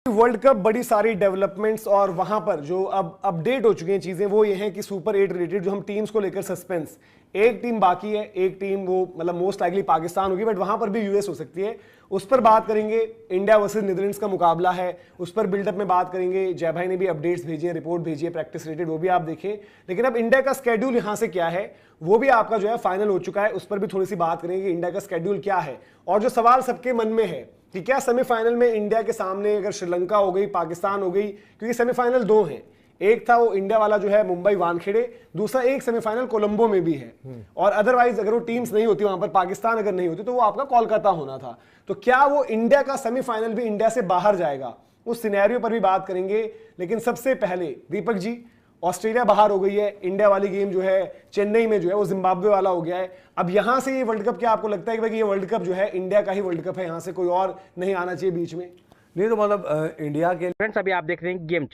World cup बड़ी सारी developments और वहां पर जो अब अपडेट हो चुकी हैं चीजें वो ये हैं कि सुपर 8 रिलेटेड जो हम टीम्स को लेकर सस्पेंस, एक टीम बाकी है, एक टीम वो मतलब मोस्ट लाइकली पाकिस्तान होगी, बट वहां पर भी यूएस हो सकती है। उस पर बात करेंगे। इंडिया वर्सेस नीदरलैंड्स का मुकाबला है, उस पर बिल्डअप में बात करेंगे। जय भाई ने भी अपडेट्स भेजी है, रिपोर्ट भेजी है प्रैक्टिस रिलेटेड, वो भी आप देखें। लेकिन अब इंडिया का स्केड्यूल यहां से क्या है वो भी आपका जो है फाइनल हो चुका है, उस पर भी थोड़ी सी बात करेंगे। इंडिया का स्केड्यूल क्या है और जो सवाल सबके मन में है कि क्या सेमीफाइनल में इंडिया के सामने अगर श्रीलंका हो गई, पाकिस्तान हो गई, क्योंकि सेमीफाइनल दो हैं, एक था वो इंडिया वाला जो है मुंबई वानखेड़े, दूसरा एक सेमीफाइनल कोलंबो में भी है। और अदरवाइज अगर वो टीम्स नहीं होती वहां पर, पाकिस्तान अगर नहीं होती तो वो आपका कोलकाता होना था। तो क्या वो इंडिया का सेमीफाइनल भी इंडिया से बाहर जाएगा, उस सिनेरियो पर भी बात करेंगे। लेकिन सबसे पहले दीपक जी, ऑस्ट्रेलिया बाहर हो गई है, इंडिया वाली गेम जो है चेन्नई में जो है वो जिम्बाब्वे वाला हो गया है। अब यहां से ये वर्ल्ड कप क्या आपको लगता है कि भाई ये वर्ल्ड कप जो है इंडिया का ही वर्ल्ड कप है, यहां से कोई और नहीं आना चाहिए बीच में? नहीं तो मतलब इंडिया के फ्रेंड्स अभी आप देख रहे हैं गेम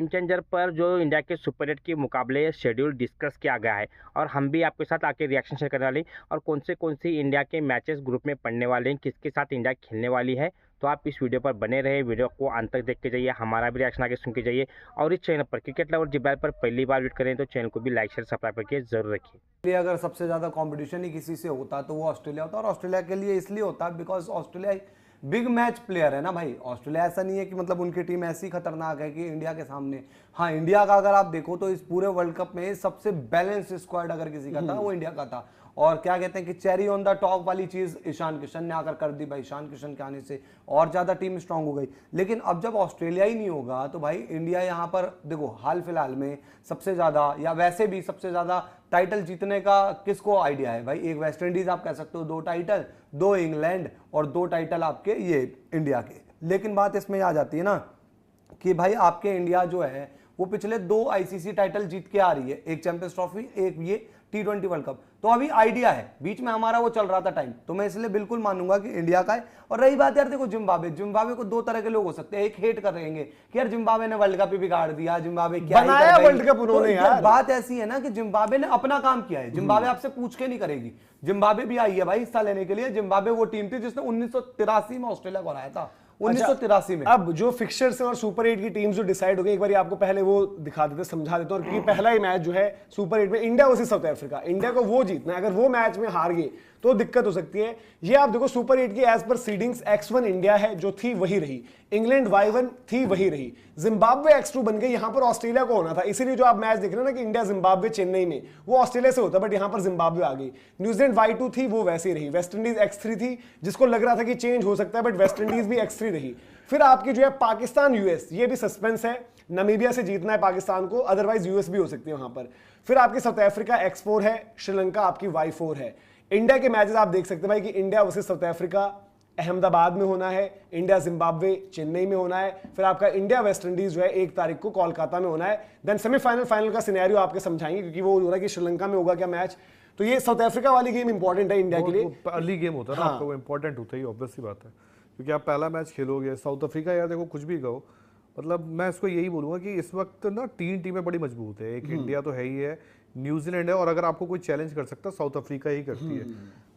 चेंजर पर जो इंडिया के सुपर 8 के मुकाबले शेड्यूल डिस्कस किया गया है और हम भी आपके साथ आके रिएक्शन शेयर करने वाले हैं और कौन सी इंडिया के मैचेस ग्रुप में पड़ने वाले हैं, किसके साथ इंडिया खेलने वाली है। तो आप इस वीडियो पर बने रहे, वीडियो को अंत तक देख के जाइए, हमारा भी रिएक्शन आगे सुन के जाइए। और इस चैनल पर क्रिकेट लवर जिब्राइल पर पहली बार विजिट करें तो चैनल को भी लाइक शेयर सब्सक्राइब करके जरूर रखिए। अगर सबसे ज्यादा कंपटीशन ही किसी से होता तो वो ऑस्ट्रेलिया होता, और ऑस्ट्रेलिया के लिए इसलिए होता because Australia big match player है ना भाई। ऑस्ट्रेलिया ऐसा नहीं है कि मतलब उनकी टीम ऐसी खतरनाक है कि इंडिया के सामने, हाँ इंडिया का अगर आप देखो तो इस पूरे वर्ल्ड कप में सबसे बैलेंस स्क्वाड अगर किसी का था वो इंडिया का था। और क्या कहते हैं कि चेरी ऑन द टॉप वाली चीज ईशान किशन ने आकर कर दी भाई। ईशान किशन के आने से और ज्यादा टीम स्ट्रांग हो गई। लेकिन अब जब ऑस्ट्रेलिया ही नहीं होगा तो भाई इंडिया यहाँ पर देखो हाल फिलहाल में सबसे ज्यादा या वैसे भी सबसे ज्यादा टाइटल जीतने का किसको आइडिया है भाई? एक वेस्ट इंडीज आप कह सकते हो 2 टाइटल, 2 इंग्लैंड और 2 टाइटल आपके ये इंडिया के। लेकिन बात इसमें आ जाती है ना कि भाई आपके इंडिया जो है वो पिछले 2 आईसीसी टाइटल जीत के आ रही है, एक चैंपियंस ट्रॉफी, एक ये T20 वर्ल्ड कप। तो अभी आइडिया है, बीच में हमारा वो चल रहा था टाइम, तो मैं इसलिए बिल्कुल मानूंगा कि इंडिया का है। और रही बात यार देखो जिम्बाब्वे को 2 तरह के लोग हो सकते हैं। एक हेट कर रहेंगे कि यार जिम्बाब्वे ने वर्ल्ड कप ही बिगाड़ दिया, जिम्बाब्वे क्या बनाया वर्ल्ड कप उन्होंने। तो यार बात ऐसी है ना कि जिम्बाब्वे ने अपना काम किया है, जिम्बाब्वे आपसे पूछ के नहीं करेगी। जिम्बाब्वे भी आई है भाई हिस्सा लेने के लिए। जिम्बाब्वे वो टीम थी जिसने 1983 में ऑस्ट्रेलिया को हराया था, 1983 में। अब जो फिक्सचर्स हैं और सुपर 8 की टीम्स जो डिसाइड हो गई, एक बार आपको पहले वो दिखा देते, समझा देते हैं। और क्योंकि पहला ही मैच जो है सुपर 8 में India versus south Africa, India को वो जीतना है। अगर वो मैच में हार गए तो दिक्कत हो सकती है। ये आप देखो सुपर 8 की एज पर सीडिंग्स X1 इंडिया है जो थी वही रही, इंग्लैंड Y1 थी वही रही, जिम्बाब्वे X2 बन गई। यहां पर ऑस्ट्रेलिया को होना था, इसीलिए जो आप मैच देख रहे हैं ना कि इंडिया जिम्बाब्वे चेन्नई में, वो ऑस्ट्रेलिया से होता, बट यहां पर जिम्बाब्वे आ गई। न्यूजीलैंड Y2 थी वो वैसे रही, वेस्ट इंडीज X3 थी जिसको लग रहा था कि चेंज हो सकता है, बट वेस्ट इंडीज भी X3 रही। फिर आपकी जो है पाकिस्तान यूएस, ये भी सस्पेंस है, नामीबिया से जीतना है पाकिस्तान को, अदरवाइज यूएस भी हो सकती है वहां पर। फिर आपकी साउथ अफ्रीका X4 है, श्रीलंका आपकी Y4 है। इंडिया के मैचेस आप देख सकते हैं भाई कि India versus south Africa Ahmedabad में होना है, इंडिया जिम्बाब्वे चेन्नई में होना है, फिर आपका इंडिया वेस्ट इंडीज जो है 1 तारीख को कोलकाता में होना है। देन सेमीफाइनल फाइनल का सिनेरियो आपके समझाएंगे, क्योंकि वो हो रहा है कि श्रीलंका में होगा क्या मैच। तो ये साउथ अफ्रीका वाली गेम इंपॉर्टेंट है इंडिया के लिए, अर्ली गेम होता है ना, आपको वो इंपॉर्टेंट होता है, ऑब्वियस सी बात है, क्योंकि आप पहला मैच खेलोगे। साउथ अफ्रीका यार देखो कुछ भी कहो, मतलब मैं इसको यही बोलूंगा कि इस वक्त ना 3 टीमें बड़ी मजबूत है। एक इंडिया तो है ही है, न्यूजीलैंड है, और अगर आपको कोई चैलेंज कर सकता साउथ अफ्रीका ही करती है।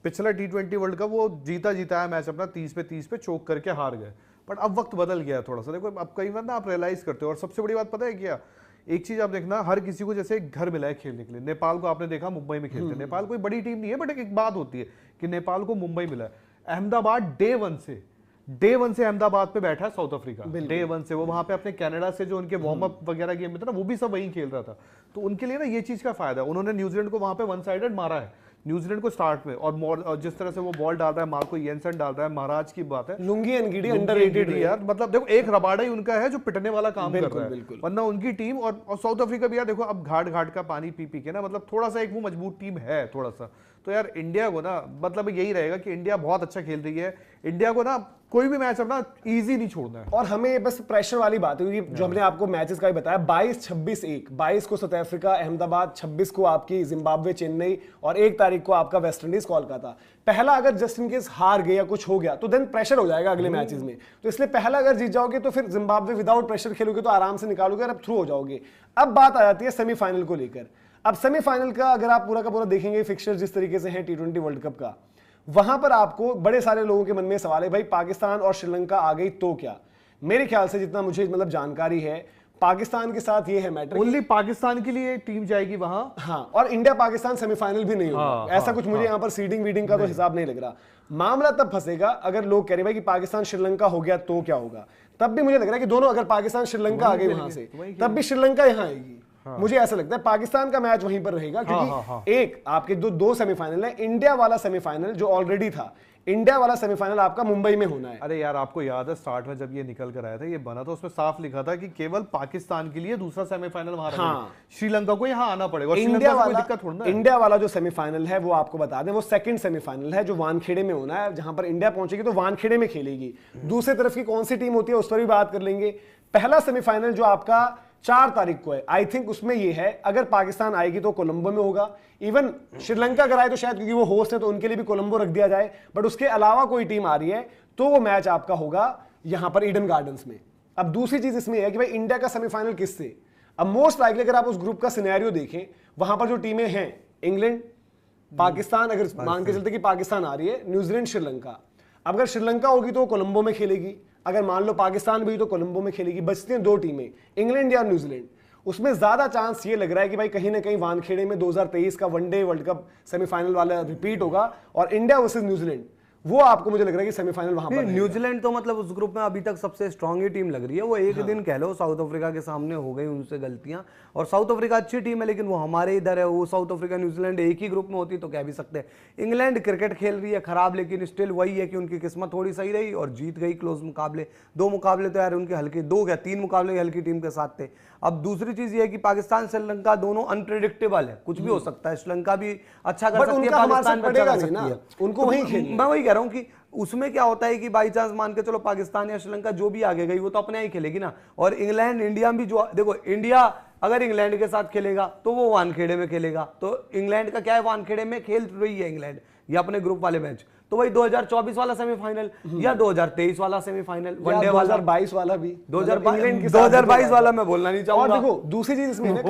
पिछला T20 वर्ल्ड कप वो जीता है मैच अपना 30 पे चोक करके हार गए, बट अब वक्त बदल गया है थोड़ा सा। देखो अब कई बार ना आप रियलाइज करते हो, और सबसे बड़ी बात पता है क्या, एक चीज आप देखना, हर किसी को जैसे एक घर मिला है खेलने के लिए। नेपाल को आपने देखा मुंबई में खेलते, नेपाल कोई बड़ी टीम नहीं है, बट एक बात होती है कि नेपाल को मुंबई मिला है। अहमदाबाद डे वन से अहमदाबाद पे बैठा है साउथ अफ्रीका, डे 1 से। वो वहां पे अपने कनाडा से जो उनके वार्म अप वगैरह गेम में था ना, वो भी सब वहीं खेल रहा था। तो उनके लिए ना ये चीज का फायदा है, उन्होंने न्यूजीलैंड को वहां पे 1 साइडेड मारा है, न्यूजीलैंड को स्टार्ट में। और जिस तरह से वो बॉल डाल रहा है, मार्को येंसन डाल रहा है, महाराज की बात है। लुंगी एनगिडी अंडररेटेड यार, मतलब देखो एक रबाडा ही उनका है जो पिटने वाला काम कर रहा है, वरना उनकी टीम और साउथ अफ्रीका भी यार देखो अब घाट का पानी पी के ना, मतलब थोड़ा सा एक वो मजबूत टीम है थोड़ा सा। तो यार इंडिया को ना मतलब यही रहेगा कि इंडिया बहुत अच्छा खेल रही है, इंडिया को ना कोई भी मैच अपना इजी नहीं छोड़ना है। और हमें बस प्रेशर वाली बात है, क्योंकि जो हमने आपको मैचेस का भी बताया, 22-26-1, 22 को साउथ अफ्रीका अहमदाबाद, 26 को आपकी जिम्बाब्वे चेन्नई, और 1 तारीख को आपका वेस्ट इंडीज कोलकाता। पहला अगर जस्ट इन केस हार गए या कुछ हो गया तो देन प्रेशर हो जाएगा अगले मैचेस में। तो इसलिए पहला अगर जीत जाओगे तो फिर जिम्बाब्वे विदाउट प्रेशर खेलोगे तो आराम से निकालोगे और अब थ्रू हो जाओगे। अब बात आ जाती है सेमीफाइनल को लेकर। अब सेमीफाइनल का अगर आप पूरा का पूरा देखेंगे फिक्सचर जिस तरीके से है T20 वर्ल्ड कप का, वहां पर आपको बड़े सारे लोगों के मन में सवाल है भाई पाकिस्तान और श्रीलंका आ गई तो क्या। मेरे ख्याल से जितना मुझे मतलब जानकारी है, पाकिस्तान के साथ ये है मैटर। ओनली पाकिस्तान के लिए टीम जाएगी वहां। हाँ, और इंडिया पाकिस्तान सेमीफाइनल भी नहीं होगा। ऐसा कुछ मुझे यहाँ पर सीडिंग वीडिंग का तो हिसाब नहीं लग रहा। मामला तब फंसेगा अगर लोग कह रहे भाई कि पाकिस्तान श्रीलंका हो गया तो क्या होगा। तब भी मुझे लग रहा है कि दोनों, अगर पाकिस्तान श्रीलंका आ गई वहां से, तब भी श्रीलंका यहाँ आएगी। मुझे ऐसा लगता है पाकिस्तान का मैच वहीं पर रहेगा, क्योंकि एक आपके दो सेमीफाइनल है। इंडिया वाला सेमीफाइनल जो ऑलरेडी था, इंडिया वाला सेमीफाइनल आपका मुंबई में होना है। अरे यार, आपको याद है स्टार्ट में जब ये निकल कर आया था, ये बना था, उसमें साफ लिखा था कि केवल पाकिस्तान के लिए दूसरा सेमीफाइनल वहां रखेंगे। श्रीलंका को यहाँ आना पड़ेगा। इंडिया वाला जो सेमीफाइनल है वो आपको बता दें, वो सेकंड सेमीफाइनल है जो वानखेड़े में होना है, जहां पर इंडिया पहुंचेगी तो वानखेड़े में खेलेगी। दूसरी तरफ की कौन सी टीम होती है उस पर भी बात कर लेंगे। पहला सेमीफाइनल जो आपका 4 तारीख को है, आई थिंक उसमें ये है, अगर पाकिस्तान आएगी तो कोलंबो में होगा। इवन श्रीलंका अगर आए तो शायद, क्योंकि वो होस्ट है तो उनके लिए भी कोलंबो रख दिया जाए। बट उसके अलावा कोई टीम आ रही है तो वो मैच आपका होगा यहां पर ईडन गार्डन्स में। अब दूसरी चीज इसमें है कि भाई इंडिया का सेमीफाइनल किससे। अब मोस्ट लाइकली अगर आप उस ग्रुप का सिनेरियो देखें, वहां पर जो टीमें हैं, इंग्लैंड, पाकिस्तान, अगर मान के चलते कि पाकिस्तान आ रही है, न्यूजीलैंड, श्रीलंका। अब अगर श्रीलंका होगी तो कोलंबो में खेलेगी, अगर मान लो पाकिस्तान भी तो कोलंबो में खेलेगी। बचती हैं 2 टीमें, इंग्लैंड या न्यूजीलैंड। उसमें ज्यादा चांस ये लग रहा है कि भाई कहीं ना कहीं वानखेड़े में 2023 का वनडे वर्ल्ड कप सेमीफाइनल वाला रिपीट होगा और इंडिया वर्सेस न्यूजीलैंड, वो आपको मुझे लग रहा है कि सेमीफाइनल वहां पर। न्यूजीलैंड तो मतलब उस ग्रुप में अभी तक सबसे स्ट्रांग ही टीम लग रही है। वो एक दिन कह लो साउथ अफ्रीका के सामने हो गई उनसे गलतियां, और साउथ अफ्रीका अच्छी टीम है लेकिन वो हमारे इधर है। वो साउथ अफ्रीका न्यूजीलैंड एक ही ग्रुप में होती तो कह भी सकते हैं। इंग्लैंड क्रिकेट खेल रही है खराब, लेकिन स्टिल वही है कि उनकी किस्मत थोड़ी सही रही और जीत गई क्लोज मुकाबले। 2 मुकाबले तो यार उनके हल्के, 3 मुकाबले हल्की टीम के साथ थे। अब दूसरी चीज ये है कि पाकिस्तान श्रीलंका दोनों अनप्रेडिक्टेबल है, कुछ भी हो सकता है। श्रीलंका भी अच्छा कर सकती है, पाकिस्तान भी अच्छा कर सकती है, उनको वही खेलना। मैं वही कह रहा हूँ कि उसमें क्या होता है कि बाई चांस मान के चलो पाकिस्तान या श्रीलंका जो भी आगे गई वो तो अपने ही खेलेगी ना। और इंग्लैंड इंडिया भी, जो देखो इंडिया अगर इंग्लैंड के साथ खेलेगा तो वो वानखेड़े में खेलेगा। तो इंग्लैंड का क्या है, वानखेड़े में खेल रही है इंग्लैंड या अपने ग्रुप वाले मैच, तो वही 2024 वाला सेमीफाइनल या 2023 वाला सेमीफाइनल, वनडे वाला, 2022 वाला भी, 2022 वाला मैं बोलना नहीं चाहूंगा। और देखो दूसरी चीज इसमें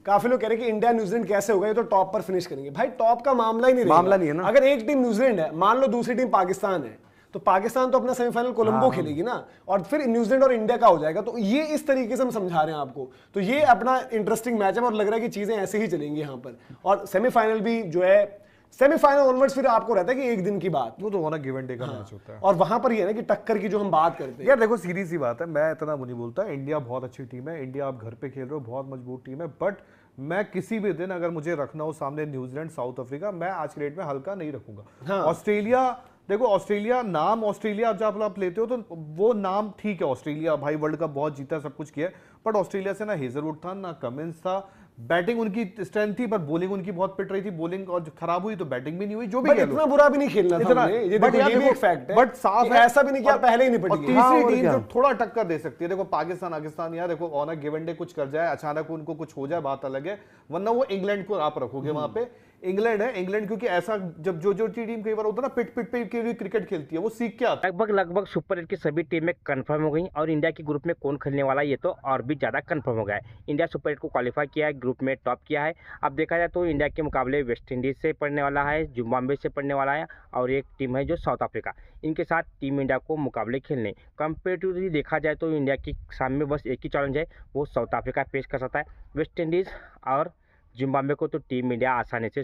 काफी लोग कह रहे हैं कि इंडिया न्यूजीलैंड कैसे होगा, ये तो टॉप पर फिनिश करेंगे। भाई टॉप का मामला ही नहीं है ना। अगर एक टीम न्यूजीलैंड है, मान लो दूसरी टीम पाकिस्तान है, तो पाकिस्तान तो अपना सेमीफाइनल कोलंबो खेलेगी ना, और फिर न्यूजीलैंड और इंडिया का हो जाएगा। तो ये इस तरीके से हम समझा रहे हैं आपको। तो ये अपना इंटरेस्टिंग मैच है और लग रहा है कि चीजें ऐसे ही चलेंगी यहाँ पर। और सेमीफाइनल भी जो है, सेमीफाइनल ऑनवर्ड्स फिर आपको रहता है कि एक दिन की बात, वो तो गिव एंड टेक का मैच होता है। और वहां पर ये है ना कि टक्कर की जो हम बात करते हैं, यार देखो सीरीज सी बात है, मैं इतना नहीं बोलता, इंडिया बहुत अच्छी टीम है, इंडिया आप घर पे खेल रहे हो, बहुत मजबूत टीम है। बट मैं किसी भी दिन अगर मुझे रखना हो सामने न्यूजीलैंड, साउथ अफ्रीका, मैं आज के डेट में हल्का नहीं रखूंगा। ऑस्ट्रेलिया, देखो ऑस्ट्रेलिया, नाम ऑस्ट्रेलिया जब आप लेते हो तो वो नाम ठीक है, ऑस्ट्रेलिया भाई वर्ल्ड कप बहुत जीता, सब कुछ किया, बट ऑस्ट्रेलिया से ना हेजलवुड था, ना कमिंस था। बैटिंग उनकी स्ट्रेंथ थी पर बॉलिंग उनकी बहुत पिट रही थी, बॉलिंग और खराब हुई तो बैटिंग भी नहीं हुई। जो भी इतना बुरा भी नहीं खेलना था, ये देखो ये भी एक फैक्ट है, बट साफ है ऐसा भी नहीं कि पहले ही निपट गई। तीसरी टीम जो थोड़ा टक्कर दे सकती है, देखो पाकिस्तान यार देखो ऑन गिव एंड टेक कुछ कर जाए, अचानक उनको कुछ हो जाए, बात अलग है, वरना वो इंग्लैंड को आप रखोगे वहां पे। इंग्लैंड है, इंग्लैंड क्योंकि ऐसा जब जो टीम कई बार होता है ना पिट पे क्रिकेट खेलती है, वो सीख के आता है। लगभग सुपर 8 की सभी टीमें कंफर्म हो गई और इंडिया के ग्रुप में कौन खेलने वाला ये तो और भी ज़्यादा कंफर्म हो गया है। इंडिया सुपर 8 को क्वालिफाई किया है, ग्रुप में टॉप किया है। अब देखा जाए तो इंडिया के मुकाबले वेस्ट इंडीज़ से पड़ने वाला है, जिम्बाब्वे से पड़ने वाला है, और एक टीम है जो साउथ अफ्रीका। इनके साथ टीम इंडिया को मुकाबले खेलने। कंपेरेटिवली देखा जाए तो इंडिया के सामने बस एक ही चैलेंज है, वो साउथ अफ्रीका पेश कर सकता है। वेस्ट इंडीज़ और जिम्बाब्वे को तो टीम इंडिया आसानी से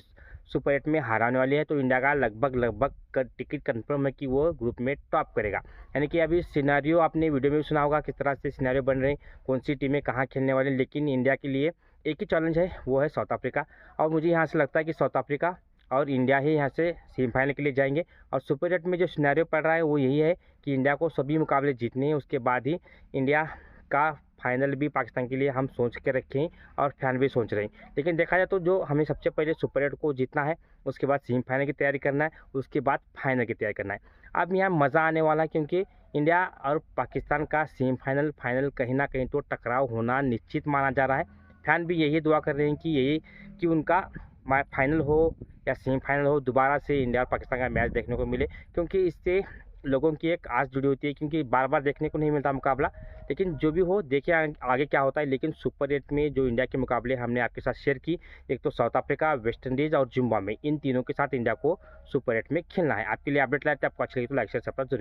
सुपर 8 में हराने वाली है। तो इंडिया का लगभग टिकट कंफर्म है कि वो ग्रुप में टॉप करेगा। यानी कि अभी सिनेरियो आपने वीडियो में भी सुना होगा, किस तरह से सिनेरियो बन रहे हैं, कौन सी टीमें कहाँ खेलने वाली। लेकिन इंडिया के लिए एक ही चैलेंज है, वो है साउथ अफ्रीका। और मुझे यहाँ से लगता है कि साउथ अफ्रीका और इंडिया ही यहाँ से सेमीफाइनल के लिए जाएंगे। और सुपर 8 में जो सिनेरियो पड़ रहा है वो यही है कि इंडिया को सभी मुकाबले जीतने हैं, उसके बाद ही इंडिया का फाइनल भी पाकिस्तान के लिए हम सोच के रखे हैं और फैन भी सोच रहे हैं। लेकिन देखा जाए तो जो हमें सबसे पहले सुपर 8 को जीतना है, उसके बाद सेमीफाइनल की तैयारी करना है, उसके बाद फाइनल की तैयारी करना है। अब यहाँ मज़ा आने वाला है क्योंकि इंडिया और पाकिस्तान का सेमीफाइनल फाइनल कहीं ना कहीं तो टकराव होना निश्चित माना जा रहा है। फैन भी यही दुआ कर रहे हैं कि उनका फाइनल हो या सेमीफाइनल हो, दोबारा से इंडिया और पाकिस्तान का मैच देखने को मिले, क्योंकि इससे लोगों की एक आस जुड़ी होती है, क्योंकि बार बार देखने को नहीं मिलता मुकाबला। लेकिन जो भी हो, देखिए आगे क्या होता है। लेकिन सुपर 8 में जो इंडिया के मुकाबले हमने आपके साथ शेयर की, एक तो साउथ अफ्रीका, वेस्ट इंडीज़ और जिम्बाब्वे, इन तीनों के साथ इंडिया को सुपर 8 में खेलना है। आपके लिए अपडेट लाते हैं, आपको अच्छी लगी तो लाइक शेयर सब्सक्राइब जरूर।